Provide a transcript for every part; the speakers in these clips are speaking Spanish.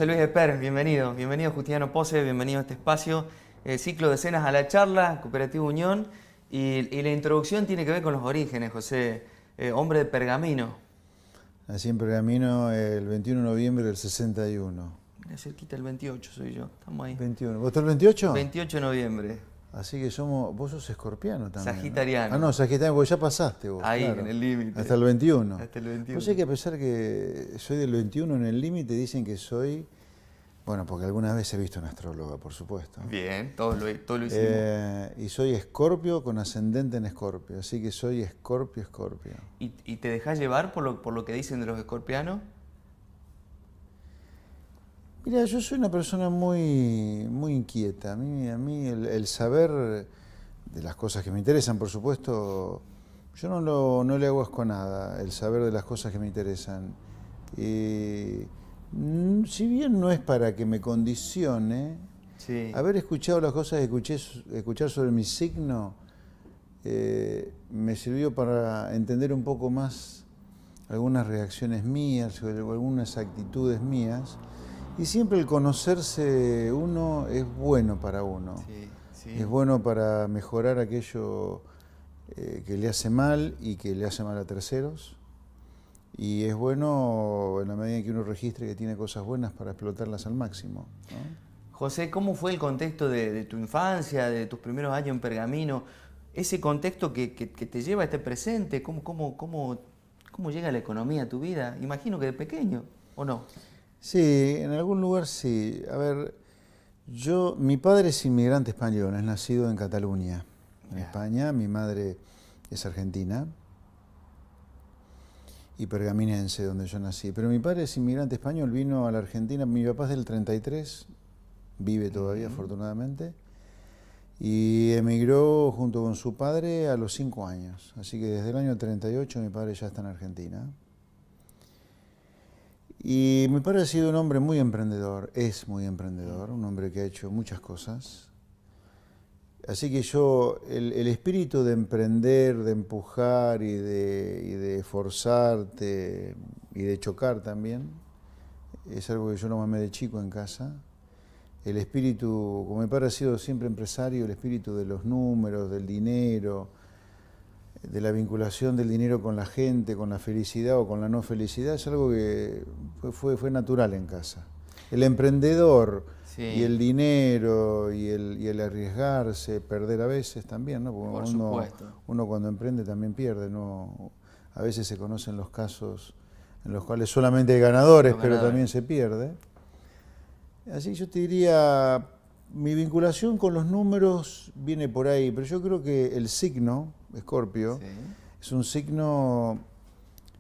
José Luis Esper, bienvenido. Bienvenido Justiniano Pose, bienvenido a este espacio. Ciclo de cenas a la charla, Cooperativa Unión. Y la introducción tiene que ver con los orígenes, José. Hombre de Pergamino. Nací en Pergamino el 21 de noviembre del 61. Mira, cerquita el 28 soy yo, estamos ahí. 21. ¿Vos estás el 28? 28 de noviembre. Así que vos sos escorpiano también, ¿no? Sagitariano. Ah, no, sagitariano, porque ya pasaste vos. Ahí, claro. en el límite. Hasta el 21. Hasta el 21. Vos sé que a pesar que soy del 21 en el límite, dicen que soy... Bueno, porque alguna vez he visto una astróloga, por supuesto. Bien, todo lo hicimos. Y soy Escorpio con ascendente en Escorpio, así que soy Escorpio. ¿Y te dejás llevar por lo que dicen de los escorpianos? Mira, yo soy una persona muy inquieta. A mí el saber de las cosas que me interesan, por supuesto, yo no le hago asco a nada, el saber de las cosas que me interesan. Si bien no es para que me condicione, Sí. haber escuchado las cosas que escuchar sobre mi signo me sirvió para entender un poco más algunas reacciones mías o algunas actitudes mías. Y siempre el conocerse uno es bueno para uno. Sí, sí. Es bueno para mejorar aquello que le hace mal y que le hace mal a terceros. Y es bueno en la medida en que uno registre que tiene cosas buenas para explotarlas al máximo, ¿no? José, ¿cómo fue el contexto de tu infancia, de tus primeros años en Pergamino? Ese contexto que te lleva a este presente, ¿cómo llega la economía a tu vida? Imagino que de pequeño, ¿o no? Sí, en algún lugar sí. A ver, mi padre es inmigrante español, es nacido en Cataluña, en España. Mi madre es argentina y pergaminense, donde yo nací. Pero mi padre es inmigrante español, vino a la Argentina, mi papá es del 33, vive todavía afortunadamente, y emigró junto con su padre a los 5 años. Así que desde el año 38 mi padre ya está en Argentina. Y mi padre ha sido un hombre muy emprendedor, es muy emprendedor, un hombre que ha hecho muchas cosas. Así que el espíritu de emprender, de empujar y de esforzarte y de chocar también, es algo que yo lo mamé de chico en casa. El espíritu, como mi padre ha sido siempre empresario, el espíritu de los números, del dinero, de la vinculación del dinero con la gente, con la felicidad o con la no felicidad, es algo que fue natural en casa. El emprendedor Sí. y el dinero y el arriesgarse, perder a veces también, ¿no? Porque Por supuesto. uno cuando emprende también pierde, ¿no? A veces se conocen los casos en los cuales solamente hay ganadores, pero también se pierde. Así que yo te diría, mi vinculación con los números viene por ahí, pero yo creo que el signo, Escorpio, Sí. es un signo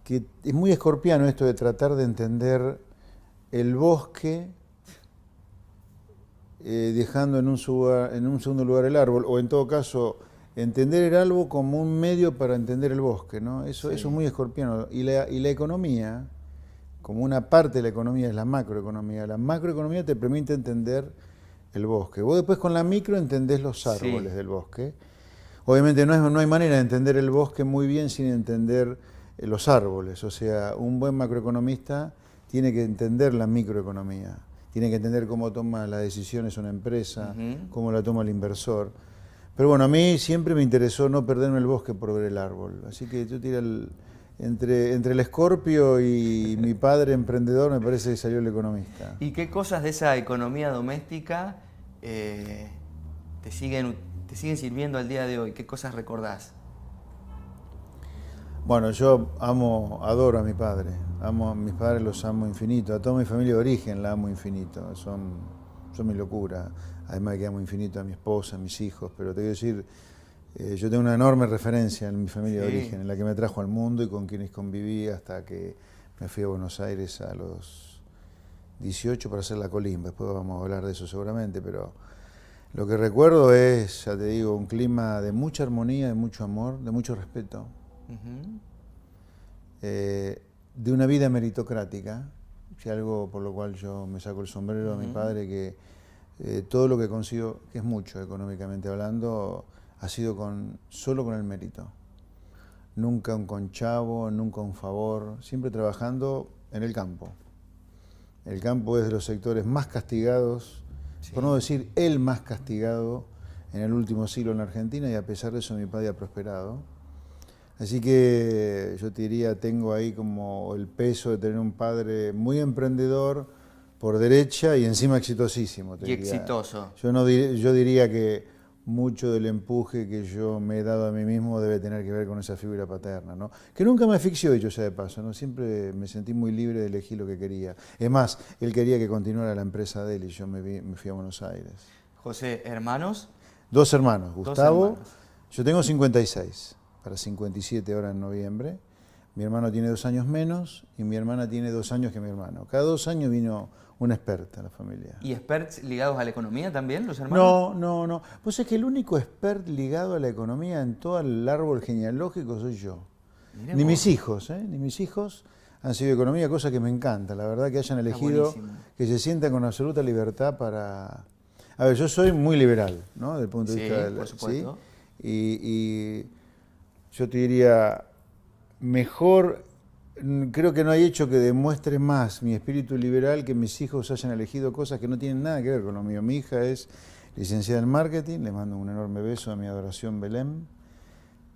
que es muy escorpiano, esto de tratar de entender el bosque dejando en un segundo lugar el árbol, o en todo caso entender el árbol como un medio para entender el bosque, ¿no? Eso es muy escorpiano. Y la economía, como una parte de la economía, es la macroeconomía. La macroeconomía te permite entender el bosque. Vos después con la micro entendés los árboles del bosque. Obviamente no hay manera de entender el bosque muy bien sin entender los árboles. O sea, un buen macroeconomista tiene que entender la microeconomía. Tiene que entender cómo toma las decisiones una empresa, cómo la toma el inversor. Pero bueno, a mí siempre me interesó no perderme el bosque por ver el árbol. Así que yo tiro entre el Escorpio y mi padre emprendedor, me parece que salió el economista. ¿Y qué cosas de esa economía doméstica te siguen sirviendo al día de hoy? ¿Qué cosas recordás? Bueno, yo adoro a mi padre. A mis padres los amo infinito. A toda mi familia de origen la amo infinito. Son mi locura. Además que amo infinito a mi esposa, a mis hijos. Pero te quiero decir, yo tengo una enorme referencia en mi familia de origen, en la que me trajo al mundo y con quienes conviví hasta que me fui a Buenos Aires a los 18 para hacer la colimba. Después vamos a hablar de eso seguramente, pero lo que recuerdo es, ya te digo, un clima de mucha armonía, de mucho amor, de mucho respeto. De una vida meritocrática, si algo por lo cual yo me saco el sombrero a mi padre, que todo lo que consigo, que es mucho económicamente hablando, ha sido solo con el mérito. Nunca un conchavo, nunca un favor, siempre trabajando en el campo. El campo es de los sectores más castigados, Sí. por no decir el más castigado en el último siglo en la Argentina, y a pesar de eso mi padre ha prosperado. Así que yo te diría, tengo ahí como el peso de tener un padre muy emprendedor por derecha y encima exitosísimo. Y exitoso. Yo diría que mucho del empuje que yo me he dado a mí mismo debe tener que ver con esa figura paterna, ¿no? Que nunca me asfixió, dicho sea de paso, ¿no? Siempre me sentí muy libre de elegir lo que quería. Es más, él quería que continuara la empresa de él y yo me fui a Buenos Aires. José, ¿hermanos? 2 hermanos, Gustavo. hermanos. Yo tengo 56, para 57 ahora en noviembre. Mi hermano tiene 2 años menos y mi hermana tiene 2 años que mi hermano. Cada 2 años vino una experta a la familia. ¿Y experts ligados a la economía también, los hermanos? No. Pues es que el único expert ligado a la economía en todo el árbol genealógico soy yo. Mirá Ni vos. mis hijos, ni mis hijos han sido economía, cosa que me encanta. La verdad que hayan elegido, buenísimo. que se sientan con absoluta libertad para... A ver, yo soy muy liberal, ¿no? Desde el punto de Sí, vista por supuesto. Y yo te diría, mejor, creo que no hay hecho que demuestre más mi espíritu liberal que mis hijos hayan elegido cosas que no tienen nada que ver con lo mío. Mi hija es licenciada en marketing, le mando un enorme beso a mi adoración Belén.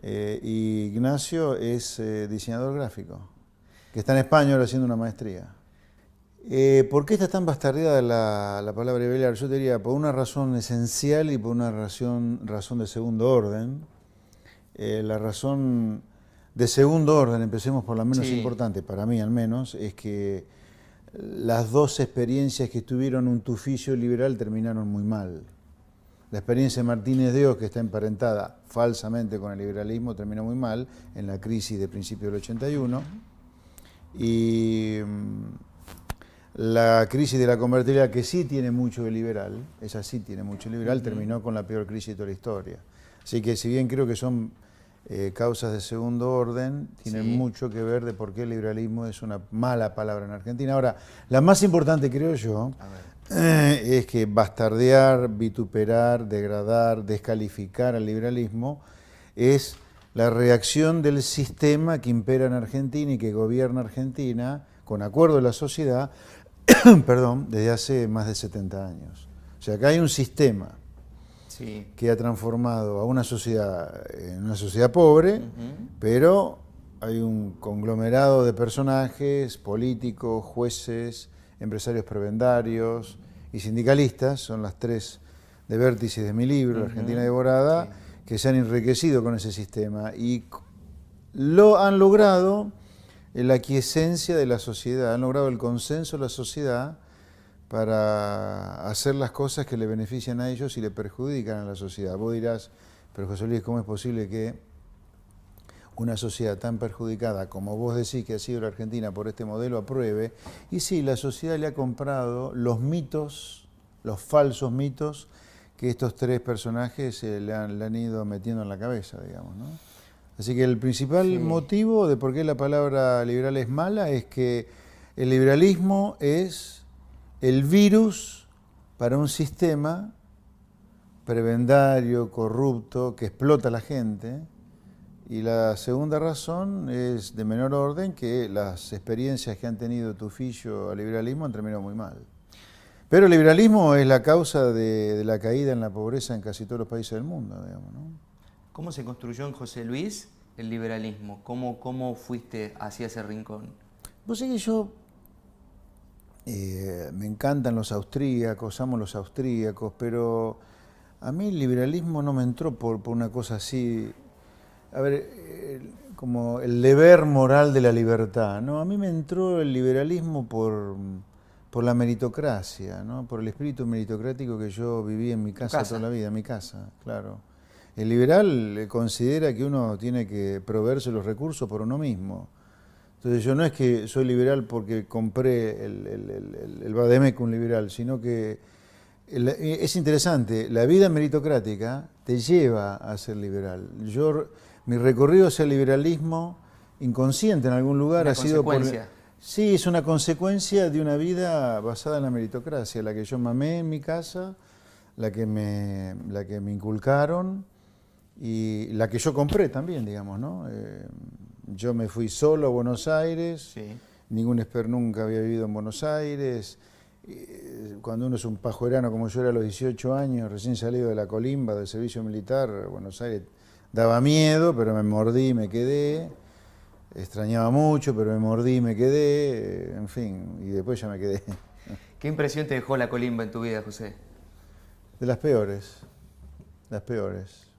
Y Ignacio es diseñador gráfico, que está en España ahora haciendo una maestría. ¿Por qué está tan bastardeada la palabra liberal? Yo te diría, por una razón esencial y por una razón de segundo orden. La razón de segundo orden, empecemos por la menos Sí. importante, para mí al menos, es que las 2 experiencias que tuvieron un tufillo liberal terminaron muy mal. La experiencia de Martínez de Oz, que está emparentada falsamente con el liberalismo, terminó muy mal en la crisis de principios del 81. Y la crisis de la convertibilidad, que sí tiene mucho de liberal, esa sí tiene mucho de liberal, terminó con la peor crisis de toda la historia. Así que si bien creo que son causas de segundo orden, tienen Sí. mucho que ver de por qué el liberalismo es una mala palabra en Argentina. Ahora, la más importante creo yo A ver. es que bastardear, vituperar, degradar, descalificar al liberalismo es la reacción del sistema que impera en Argentina y que gobierna Argentina con acuerdo de la sociedad, perdón, desde hace más de 70 años. O sea, acá hay un sistema Sí. que ha transformado a una sociedad en una sociedad pobre, pero hay un conglomerado de personajes, políticos, jueces, empresarios prebendarios y sindicalistas, son las 3 de vértice de mi libro, La Argentina Devorada, Sí. que se han enriquecido con ese sistema y lo han logrado la aquiescencia de la sociedad, han logrado el consenso de la sociedad para hacer las cosas que le benefician a ellos y le perjudican a la sociedad. Vos dirás, pero José Luis, ¿cómo es posible que una sociedad tan perjudicada como vos decís que ha sido la Argentina por este modelo apruebe? Y sí, la sociedad le ha comprado los mitos, los falsos mitos que estos 3 personajes le han ido metiendo en la cabeza, digamos, ¿no? Así que el principal motivo de por qué la palabra liberal es mala es que el liberalismo es el virus para un sistema prebendario, corrupto, que explota a la gente. Y la segunda razón es de menor orden, que las experiencias que han tenido Tufillo al liberalismo han terminado muy mal. Pero el liberalismo es la causa de la caída en la pobreza en casi todos los países del mundo, digamos, ¿no? ¿Cómo se construyó en José Luis el liberalismo? ¿Cómo fuiste hacia ese rincón? Vos sabés que yo me encantan los austríacos, amo los austríacos, pero a mí el liberalismo no me entró por una cosa así, a ver, como el deber moral de la libertad, ¿no? A mí me entró el liberalismo por la meritocracia, ¿no? Por el espíritu meritocrático que yo viví en mi casa toda la vida, en mi casa, claro. El liberal considera que uno tiene que proveerse los recursos por uno mismo. Entonces yo no es que soy liberal porque compré el Vademecum liberal, sino que es interesante, la vida meritocrática te lleva a ser liberal. Mi recorrido hacia el liberalismo inconsciente en algún lugar ha sido por... Sí, es una consecuencia de una vida basada en la meritocracia, la que yo mamé en mi casa, la que me inculcaron y la que yo compré también, digamos, ¿no? Yo me fui solo a Buenos Aires, ningún esper nunca había vivido en Buenos Aires. Cuando uno es un pajuerano como yo era a los 18 años, recién salido de la colimba, del servicio militar, Buenos Aires daba miedo, pero me mordí y me quedé. Extrañaba mucho, pero me mordí y me quedé, en fin, y después ya me quedé. ¿Qué impresión te dejó la colimba en tu vida, José? De las peores, las peores.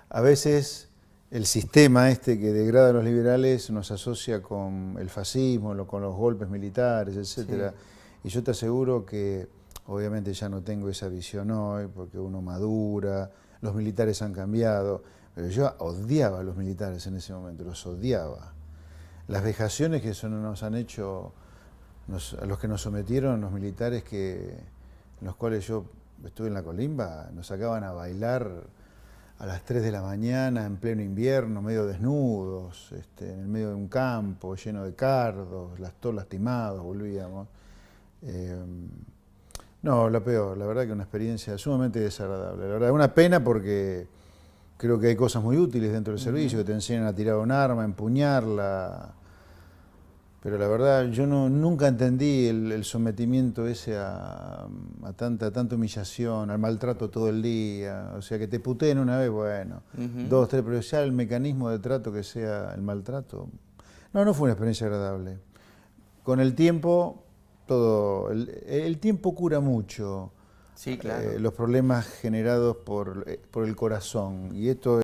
A veces el sistema este que degrada a los liberales nos asocia con el fascismo, con los golpes militares, etcétera. Sí. Y yo te aseguro que obviamente ya no tengo esa visión hoy, porque uno madura, los militares han cambiado, pero yo odiaba a los militares en ese momento, los odiaba. Las vejaciones que nos han hecho, a los que nos sometieron los militares, en los cuales yo estuve en la colimba, nos sacaban a bailar a las 3 de la mañana, en pleno invierno, medio desnudos, en el medio de un campo lleno de cardos, todos lastimados, volvíamos. No, lo peor, la verdad que una experiencia sumamente desagradable. La verdad, una pena porque creo que hay cosas muy útiles dentro del servicio, que te enseñan a tirar un arma, a empuñarla. Pero la verdad, yo nunca entendí el sometimiento ese a tanta humillación, al maltrato todo el día. O sea, que te puteen una vez, bueno, 2, 3, pero ya el mecanismo de trato que sea el maltrato. No fue una experiencia agradable. Con el tiempo, el tiempo cura mucho. Sí, claro. Los problemas generados por el corazón. Y esto